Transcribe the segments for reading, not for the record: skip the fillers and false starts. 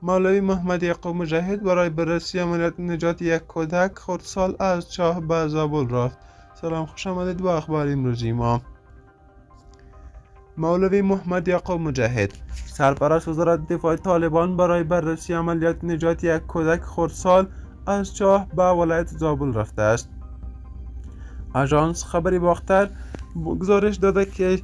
مولوی محمد یعقوب مجاهد برای بررسی عملیات نجات یک کودک خردسال از چاه به زابل رفت. سلام، خوش آمدید به اخبار امروزی ما. مولوی محمد یعقوب مجاهد، سرپرست وزارت دفاع طالبان، برای بررسی عملیات نجات یک کودک خردسال از چاه به ولایت زابل رفته است. آژانس خبری باختر گزارش داده که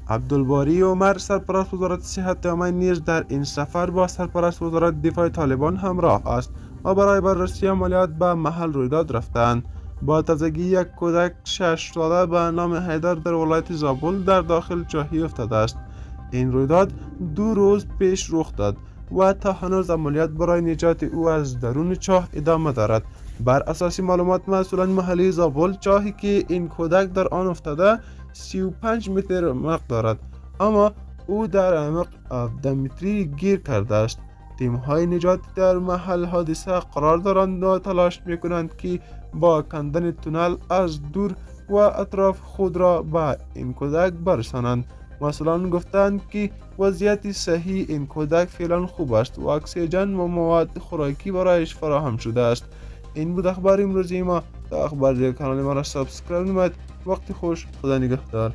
عبدالباری عمر، سرپرست وزارت صحت عامه، نیز در این سفر با سرپرست وزارت دفاع طالبان همراه است و برای بررسی عملیات به محل رویداد رفتند. با تازگی یک کودک 6 ساله به نام حیدر در ولایت زابل در داخل چاهی افتاده است. این رویداد 2 روز پیش رخ داد و تا هنوز عملیات برای نجات او از درون چاه ادامه دارد. بر اساس معلومات مسئولان محلی زابل، چاهی که این کودک در آن افتاده 35 متر عمق دارد، اما او در عمق 17 متری گیر کرده است. تیم‌های نجاتی در محل حادثه قرار دارند و تلاش می‌کنند که با کندن تونل از دور و اطراف خود را به این کودک برسانند. مسئولان گفتند که وضعیت صحی این کودک فعلا خوب است و اکسیژن و مواد خوراکی برایش فراهم شده است. این بود اخبار امروزی ما. تا اخبار دیگر کانال ما را سابسکرایب نمایید. وقت خوش، خدا نگهدار.